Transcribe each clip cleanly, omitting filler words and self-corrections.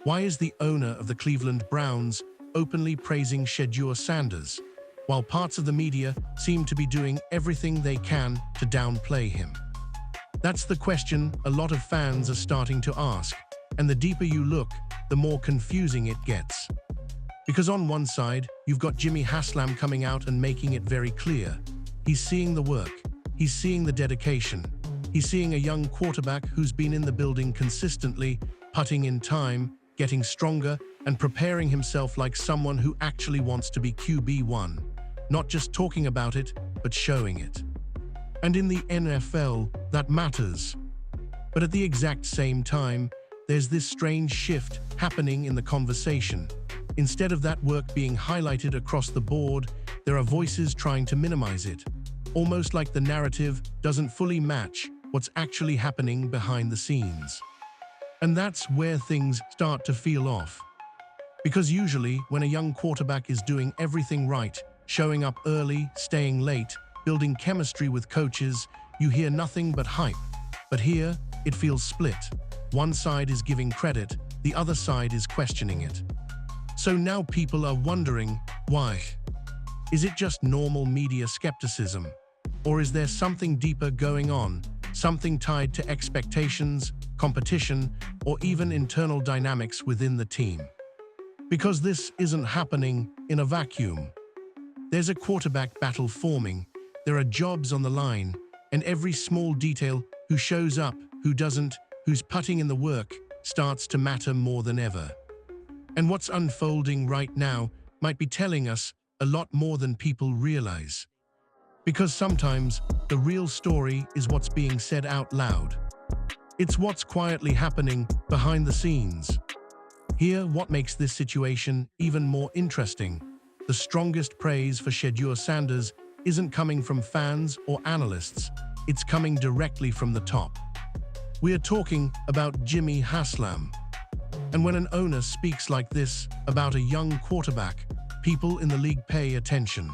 Why is the owner of the Cleveland Browns openly praising Shedeur Sanders, while parts of the media seem to be doing everything they can to downplay him? That's the question a lot of fans are starting to ask, and the deeper you look, the more confusing it gets. Because on one side, you've got Jimmy Haslam coming out and making it very clear. He's seeing the work, he's seeing the dedication, he's seeing a young quarterback who's been in the building consistently, putting in time, getting stronger, and preparing himself like someone who actually wants to be QB1, not just talking about it, but showing it. And in the NFL, that matters. But at the exact same time, there's this strange shift happening in the conversation. Instead of that work being highlighted across the board, there are voices trying to minimize it, almost like the narrative doesn't fully match what's actually happening behind the scenes. And that's where things start to feel off. Because usually, when a young quarterback is doing everything right, showing up early, staying late, building chemistry with coaches, you hear nothing but hype. But here, it feels split. One side is giving credit, the other side is questioning it. So now people are wondering, why? Is it just normal media skepticism? Or is there something deeper going on, something tied to expectations, competition, or even internal dynamics within the team? Because this isn't happening in a vacuum. There's a quarterback battle forming, there are jobs on the line, and every small detail, who shows up, who doesn't, who's putting in the work, starts to matter more than ever. And what's unfolding right now might be telling us a lot more than people realize. Because sometimes the real story is what's being said out loud. It's what's quietly happening behind the scenes. Here, what makes this situation even more interesting. The strongest praise for Shedeur Sanders isn't coming from fans or analysts, it's coming directly from the top. We're talking about Jimmy Haslam. And when an owner speaks like this about a young quarterback, people in the league pay attention.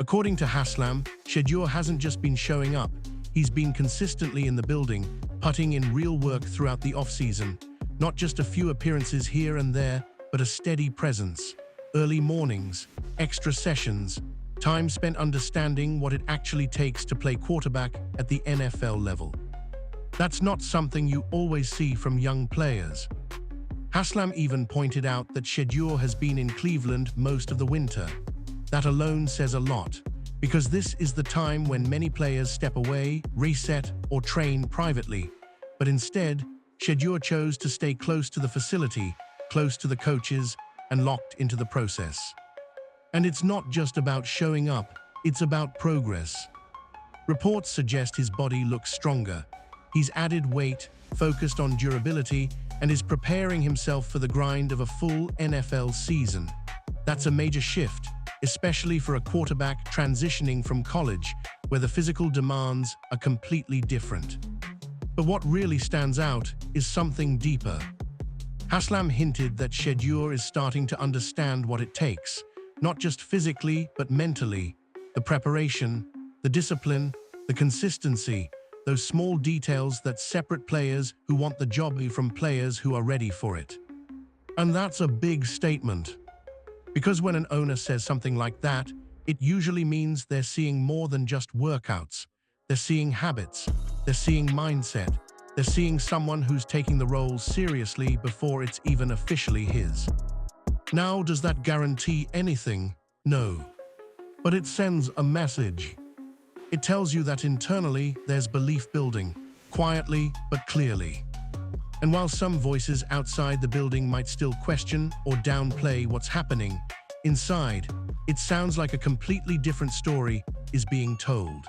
According to Haslam, Shedeur hasn't just been showing up, he's been consistently in the building, putting in real work throughout the offseason, not just a few appearances here and there, but a steady presence. Early mornings, extra sessions, time spent understanding what it actually takes to play quarterback at the NFL level. That's not something you always see from young players. Haslam even pointed out that Shedeur has been in Cleveland most of the winter. That alone says a lot, because this is the time when many players step away, reset, or train privately. But instead, Shedeur chose to stay close to the facility, close to the coaches, and locked into the process. And it's not just about showing up, it's about progress. Reports suggest his body looks stronger. He's added weight, focused on durability, and is preparing himself for the grind of a full NFL season. That's a major shift, especially for a quarterback transitioning from college, where the physical demands are completely different. But what really stands out is something deeper. Haslam hinted that Shedeur is starting to understand what it takes, not just physically, but mentally. The preparation, the discipline, the consistency, those small details that separate players who want the job from players who are ready for it. And that's a big statement. Because when an owner says something like that, it usually means they're seeing more than just workouts. They're seeing habits, they're seeing mindset, they're seeing someone who's taking the role seriously before it's even officially his. Now, does that guarantee anything? No. But it sends a message. It tells you that internally there's belief building, quietly but clearly. And while some voices outside the building might still question or downplay what's happening, inside, it sounds like a completely different story is being told.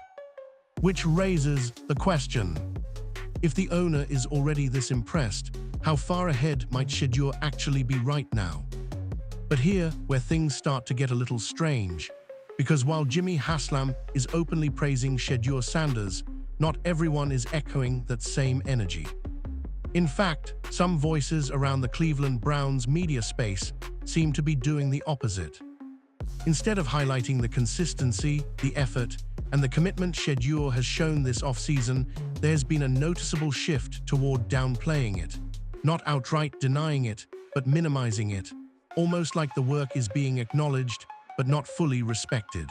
Which raises the question, if the owner is already this impressed, how far ahead might Shedeur actually be right now? But here, where things start to get a little strange, because while Jimmy Haslam is openly praising Shedeur Sanders, not everyone is echoing that same energy. In fact, some voices around the Cleveland Browns media space seem to be doing the opposite. Instead of highlighting the consistency, the effort, and the commitment Shedeur has shown this offseason, there's been a noticeable shift toward downplaying it. Not outright denying it, but minimizing it, almost like the work is being acknowledged but not fully respected.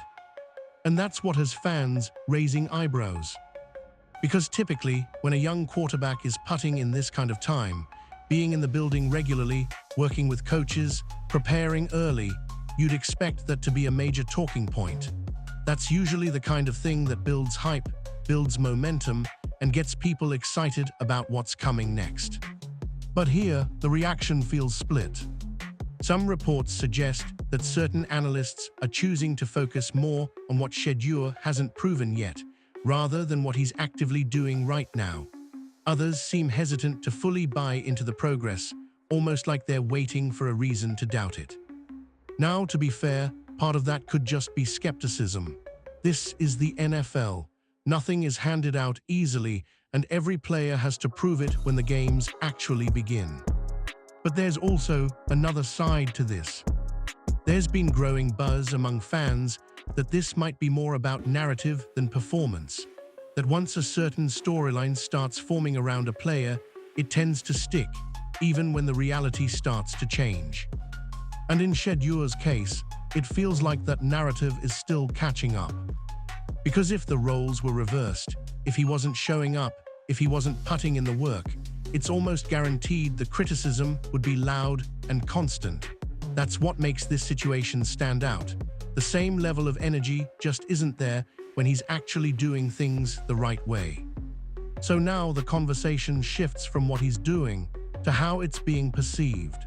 And that's what has fans raising eyebrows. Because typically, when a young quarterback is putting in this kind of time, being in the building regularly, working with coaches, preparing early, you'd expect that to be a major talking point. That's usually the kind of thing that builds hype, builds momentum, and gets people excited about what's coming next. But here, the reaction feels split. Some reports suggest that certain analysts are choosing to focus more on what Shedeur hasn't proven yet, rather than what he's actively doing right now. Others seem hesitant to fully buy into the progress, almost like they're waiting for a reason to doubt it. Now, to be fair, part of that could just be skepticism. This is the NFL. Nothing is handed out easily, and every player has to prove it when the games actually begin. But there's also another side to this. There's been growing buzz among fans that this might be more about narrative than performance. That once a certain storyline starts forming around a player, it tends to stick, even when the reality starts to change. And in Shedeur's case, it feels like that narrative is still catching up. Because if the roles were reversed, if he wasn't showing up, if he wasn't putting in the work, it's almost guaranteed the criticism would be loud and constant. That's what makes this situation stand out. The same level of energy just isn't there when he's actually doing things the right way. So now the conversation shifts from what he's doing to how it's being perceived.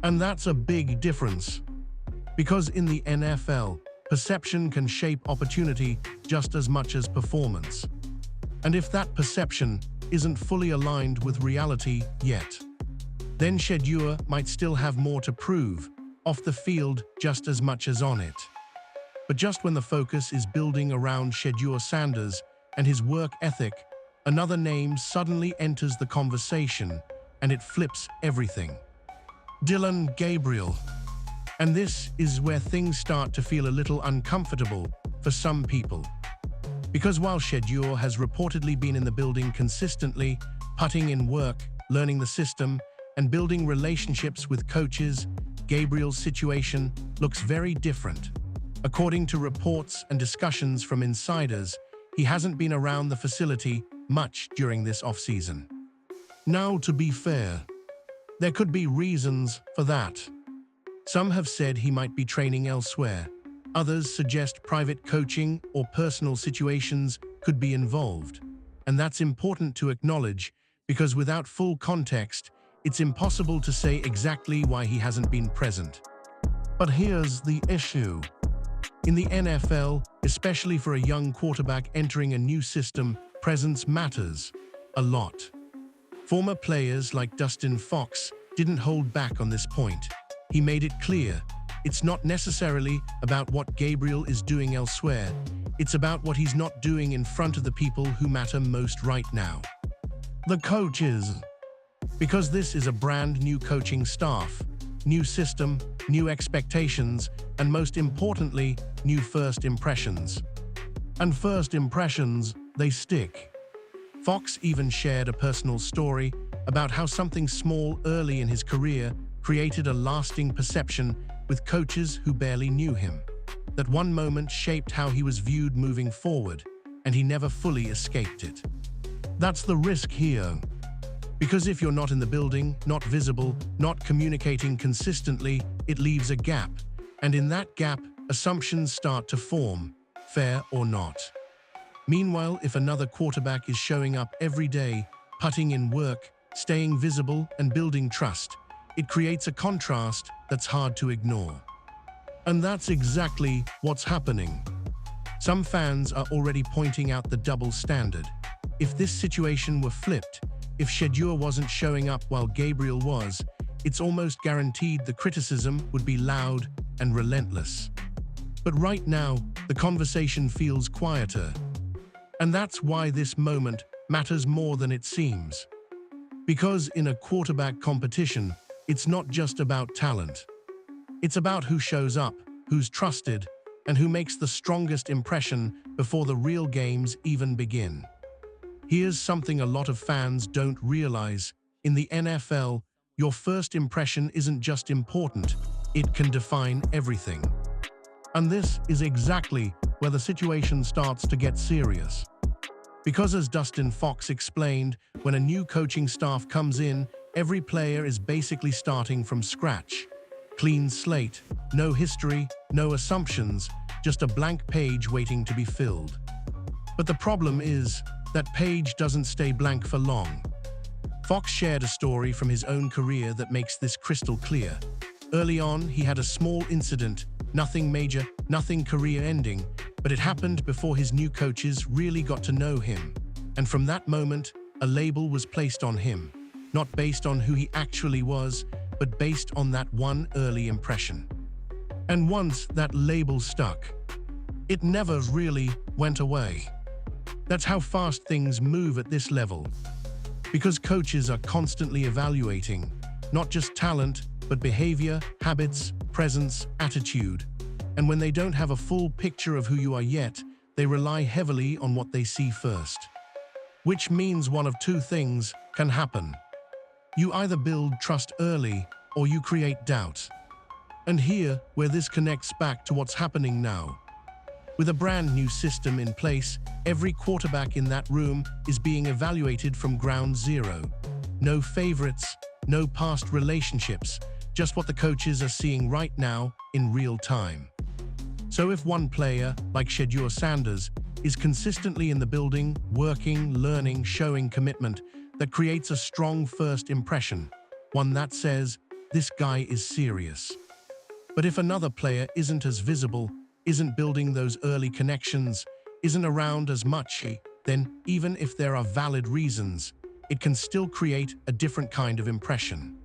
And that's a big difference. Because in the NFL, perception can shape opportunity just as much as performance. And if that perception isn't fully aligned with reality yet, then Shedeur might still have more to prove, off the field just as much as on it. But just when the focus is building around Shedeur Sanders and his work ethic, another name suddenly enters the conversation, and it flips everything. Dillon Gabriel. And this is where things start to feel a little uncomfortable for some people. Because while Shedeur has reportedly been in the building consistently, putting in work, learning the system, and building relationships with coaches, Gabriel's situation looks very different. According to reports and discussions from insiders, he hasn't been around the facility much during this offseason. Now, to be fair, there could be reasons for that. Some have said he might be training elsewhere. Others suggest private coaching or personal situations could be involved. And that's important to acknowledge because without full context, it's impossible to say exactly why he hasn't been present. But here's the issue. In the NFL, especially for a young quarterback entering a new system, presence matters a lot. Former players like Dustin Fox didn't hold back on this point. He made it clear, it's not necessarily about what Gabriel is doing elsewhere, it's about what he's not doing in front of the people who matter most right now. The coaches. Because this is a brand new coaching staff, new system, new expectations, and most importantly, new first impressions. And first impressions, they stick. Fox even shared a personal story about how something small early in his career created a lasting perception with coaches who barely knew him. That one moment shaped how he was viewed moving forward, and he never fully escaped it. That's the risk here. Because if you're not in the building, not visible, not communicating consistently, it leaves a gap. And in that gap, assumptions start to form, fair or not. Meanwhile, if another quarterback is showing up every day, putting in work, staying visible, and building trust, it creates a contrast that's hard to ignore. And that's exactly what's happening. Some fans are already pointing out the double standard. If this situation were flipped, if Shedeur wasn't showing up while Gabriel was, it's almost guaranteed the criticism would be loud and relentless. But right now, the conversation feels quieter. And that's why this moment matters more than it seems. Because in a quarterback competition, it's not just about talent. It's about who shows up, who's trusted, and who makes the strongest impression before the real games even begin. Here's something a lot of fans don't realize. In the NFL, your first impression isn't just important, it can define everything. And this is exactly where the situation starts to get serious. Because as Dustin Fox explained, when a new coaching staff comes in, every player is basically starting from scratch. Clean slate, no history, no assumptions, just a blank page waiting to be filled. But the problem is, that page doesn't stay blank for long. Fox shared a story from his own career that makes this crystal clear. Early on, he had a small incident, nothing major, nothing career-ending, but it happened before his new coaches really got to know him. And from that moment, a label was placed on him, not based on who he actually was, but based on that one early impression. And once that label stuck, it never really went away. That's how fast things move at this level. Because coaches are constantly evaluating, not just talent, but behavior, habits, presence, attitude. And when they don't have a full picture of who you are yet, they rely heavily on what they see first. Which means one of two things can happen. You either build trust early, or you create doubt. And here, where this connects back to what's happening now. With a brand new system in place, every quarterback in that room is being evaluated from ground zero. No favorites, no past relationships, just what the coaches are seeing right now in real time. So if one player, like Shedeur Sanders, is consistently in the building, working, learning, showing commitment, that creates a strong first impression, one that says, this guy is serious. But if another player isn't as visible, isn't building those early connections, isn't around as much, then even if there are valid reasons, it can still create a different kind of impression.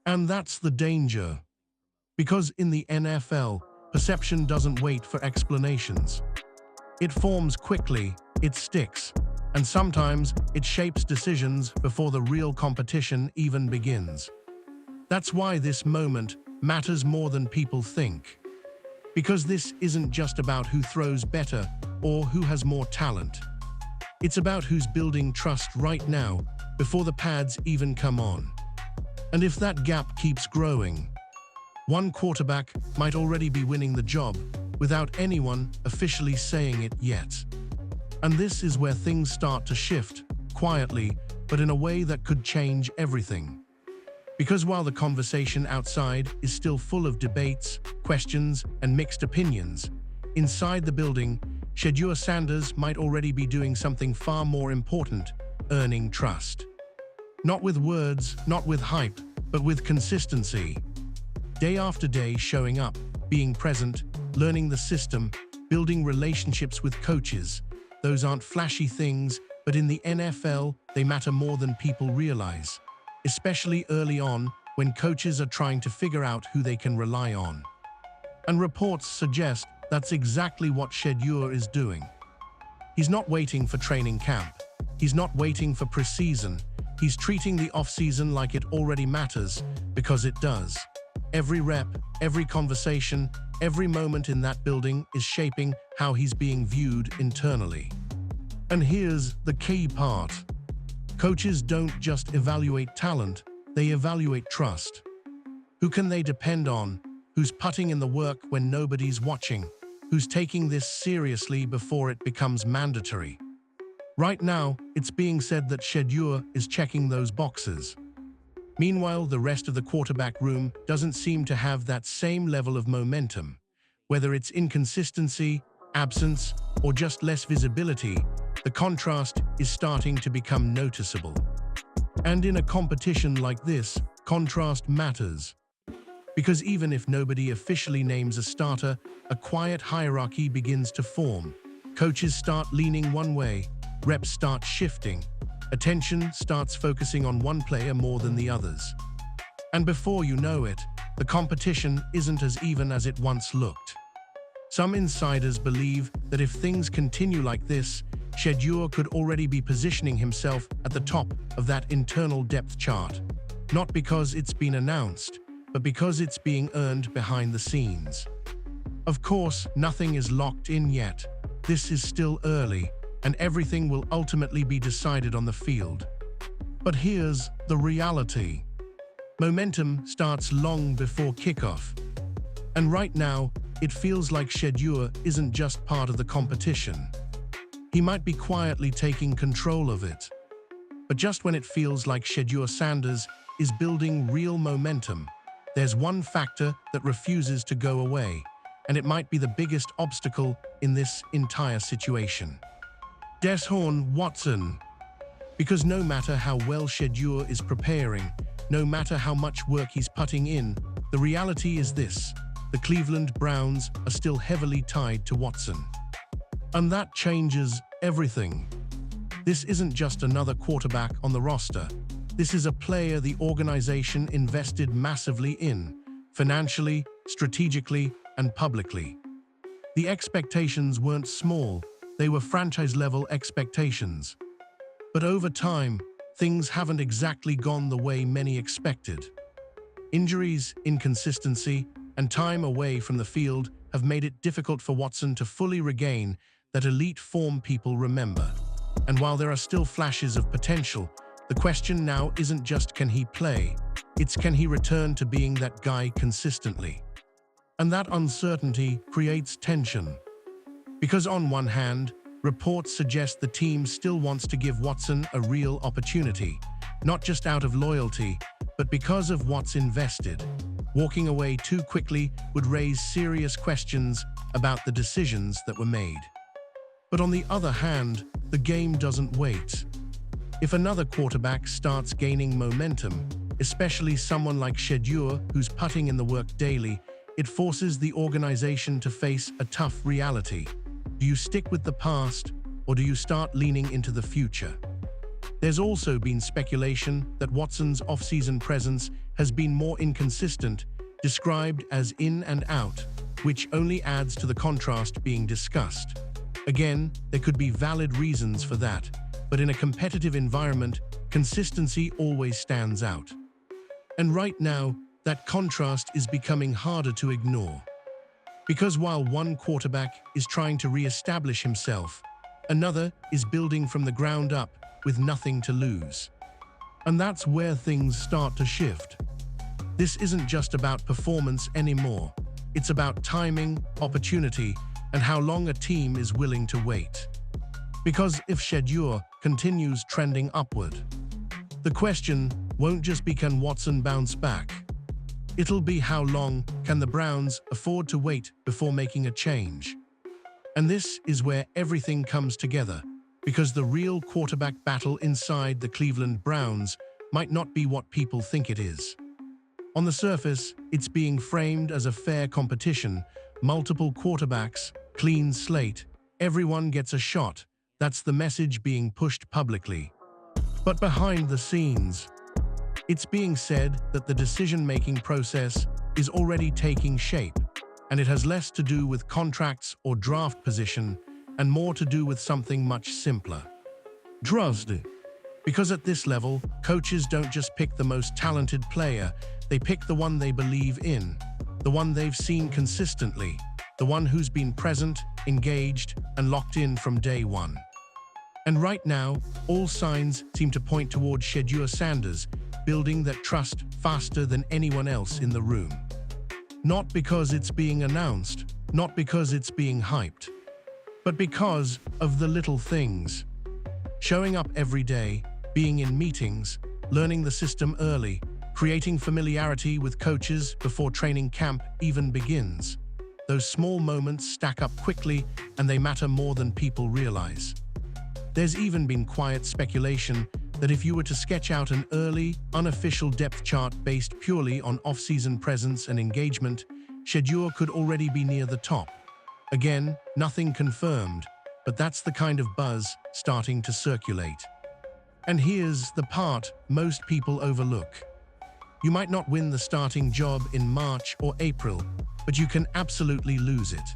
And that's the danger. Because in the NFL, perception doesn't wait for explanations. It forms quickly, it sticks, and sometimes it shapes decisions before the real competition even begins. That's why this moment matters more than people think. Because this isn't just about who throws better or who has more talent. It's about who's building trust right now before the pads even come on. And if that gap keeps growing, one quarterback might already be winning the job without anyone officially saying it yet. And this is where things start to shift, quietly, but in a way that could change everything. Because while the conversation outside is still full of debates, questions, and mixed opinions, inside the building, Shedeur Sanders might already be doing something far more important, earning trust. Not with words, not with hype, but with consistency. Day after day showing up, being present, learning the system, building relationships with coaches. Those aren't flashy things, but in the NFL, they matter more than people realize. Especially early on, when coaches are trying to figure out who they can rely on. And reports suggest that's exactly what Shedeur is doing. He's not waiting for training camp. He's not waiting for preseason. He's treating the off-season like it already matters, because it does. Every rep, every conversation, every moment in that building is shaping how he's being viewed internally. And here's the key part. Coaches don't just evaluate talent, they evaluate trust. Who can they depend on? Who's putting in the work when nobody's watching? Who's taking this seriously before it becomes mandatory? Right now, it's being said that Shedeur is checking those boxes. Meanwhile, the rest of the quarterback room doesn't seem to have that same level of momentum. Whether it's inconsistency, absence, or just less visibility, the contrast is starting to become noticeable. And in a competition like this, contrast matters. Because even if nobody officially names a starter, a quiet hierarchy begins to form. Coaches start leaning one way, reps start shifting, attention starts focusing on one player more than the others. And before you know it, the competition isn't as even as it once looked. Some insiders believe that if things continue like this, Shedeur could already be positioning himself at the top of that internal depth chart. Not because it's been announced, but because it's being earned behind the scenes. Of course, nothing is locked in yet. This is still early, and everything will ultimately be decided on the field. But here's the reality. Momentum starts long before kickoff. And right now, it feels like Shedeur isn't just part of the competition. He might be quietly taking control of it. But just when it feels like Shedeur Sanders is building real momentum, there's one factor that refuses to go away, and it might be the biggest obstacle in this entire situation. Deshaun Watson. Because no matter how well Shedeur is preparing, no matter how much work he's putting in, the reality is this: the Cleveland Browns are still heavily tied to Watson. And that changes everything. This isn't just another quarterback on the roster. This is a player the organization invested massively in, financially, strategically, and publicly. The expectations weren't small, they were franchise-level expectations. But over time, things haven't exactly gone the way many expected. Injuries, inconsistency, and time away from the field have made it difficult for Watson to fully regain that elite form people remember. And while there are still flashes of potential, the question now isn't just can he play, it's can he return to being that guy consistently. And that uncertainty creates tension. Because on one hand, reports suggest the team still wants to give Watson a real opportunity, not just out of loyalty, but because of what's invested. Walking away too quickly would raise serious questions about the decisions that were made. But on the other hand, the game doesn't wait. If another quarterback starts gaining momentum, especially someone like Shedeur who's putting in the work daily, it forces the organization to face a tough reality. Do you stick with the past, or do you start leaning into the future? There's also been speculation that Watson's off-season presence has been more inconsistent, described as in and out, which only adds to the contrast being discussed. Again, there could be valid reasons for that, but in a competitive environment, consistency always stands out. And right now, that contrast is becoming harder to ignore. Because while one quarterback is trying to re-establish himself, another is building from the ground up with nothing to lose. And that's where things start to shift. This isn't just about performance anymore. It's about timing, opportunity, and how long a team is willing to wait. Because if Shedeur continues trending upward, the question won't just be can Watson bounce back? It'll be how long can the Browns afford to wait before making a change? And this is where everything comes together, because the real quarterback battle inside the Cleveland Browns might not be what people think it is. On the surface, it's being framed as a fair competition, multiple quarterbacks, clean slate, everyone gets a shot. That's the message being pushed publicly. But behind the scenes, it's being said that the decision-making process is already taking shape, and it has less to do with contracts or draft position and more to do with something much simpler: trust. Because at this level, coaches don't just pick the most talented player, they pick the one they believe in, the one they've seen consistently, the one who's been present, engaged, and locked in from day one. And right now, all signs seem to point toward Shedeur Sanders building that trust faster than anyone else in the room. Not because it's being announced, not because it's being hyped, but because of the little things. Showing up every day, being in meetings, learning the system early, creating familiarity with coaches before training camp even begins. Those small moments stack up quickly, and they matter more than people realize. There's even been quiet speculation that if you were to sketch out an early, unofficial depth chart based purely on off-season presence and engagement, Shedeur could already be near the top. Again, nothing confirmed, but that's the kind of buzz starting to circulate. And here's the part most people overlook. You might not win the starting job in March or April, but you can absolutely lose it.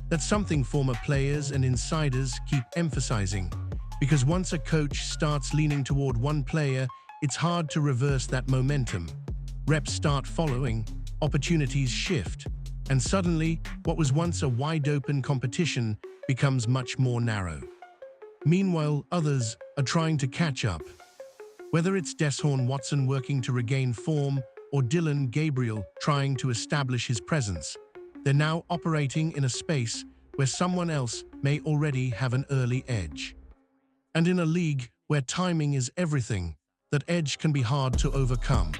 That's something former players and insiders keep emphasizing, because once a coach starts leaning toward one player, it's hard to reverse that momentum. Reps start following, opportunities shift, and suddenly, what was once a wide-open competition becomes much more narrow. Meanwhile, others are trying to catch up. Whether it's Deshaun Watson working to regain form or Dylan Gabriel trying to establish his presence, they're now operating in a space where someone else may already have an early edge. And in a league where timing is everything, that edge can be hard to overcome.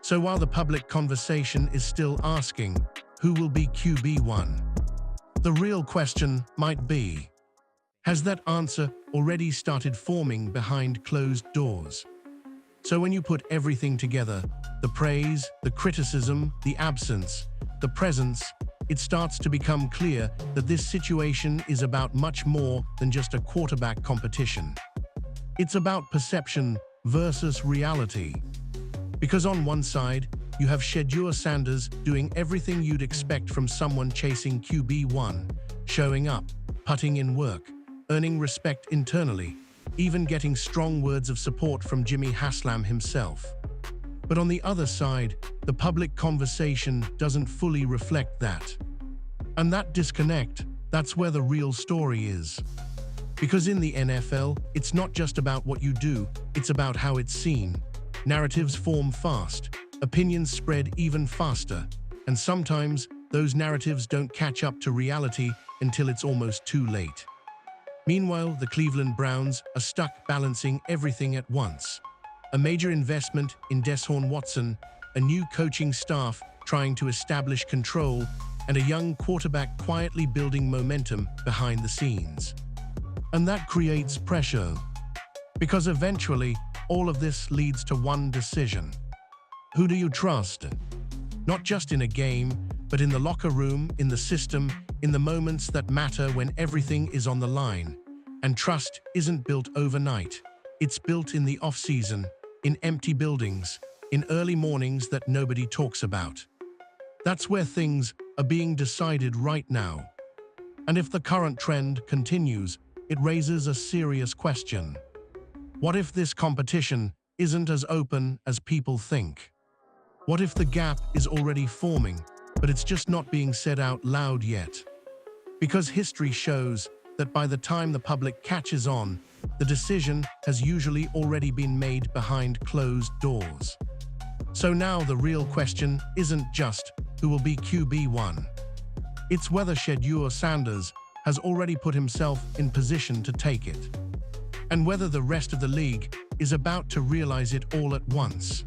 So while the public conversation is still asking, who will be QB1? The real question might be, has that answer already started forming behind closed doors? So when you put everything together, the praise, the criticism, the absence, the presence, it starts to become clear that this situation is about much more than just a quarterback competition. It's about perception versus reality. Because on one side, you have Shedeur Sanders doing everything you'd expect from someone chasing QB1, showing up, putting in work, earning respect internally, even getting strong words of support from Jimmy Haslam himself. But on the other side, the public conversation doesn't fully reflect that. And that disconnect, that's where the real story is. Because in the NFL, it's not just about what you do, it's about how it's seen. Narratives form fast, opinions spread even faster, and sometimes those narratives don't catch up to reality until it's almost too late. Meanwhile, the Cleveland Browns are stuck balancing everything at once. A major investment in Deshaun Watson, a new coaching staff trying to establish control, and a young quarterback quietly building momentum behind the scenes. And that creates pressure, because eventually, all of this leads to one decision. Who do you trust? Not just in a game, but in the locker room, in the system, in the moments that matter when everything is on the line. And trust isn't built overnight. It's built in the off-season, in empty buildings, in early mornings that nobody talks about. That's where things are being decided right now. And if the current trend continues, it raises a serious question. What if this competition isn't as open as people think? What if the gap is already forming, but it's just not being said out loud yet? Because history shows that by the time the public catches on, the decision has usually already been made behind closed doors. So now the real question isn't just who will be QB1. It's whether Shedeur Sanders has already put himself in position to take it, and whether the rest of the league is about to realize it all at once.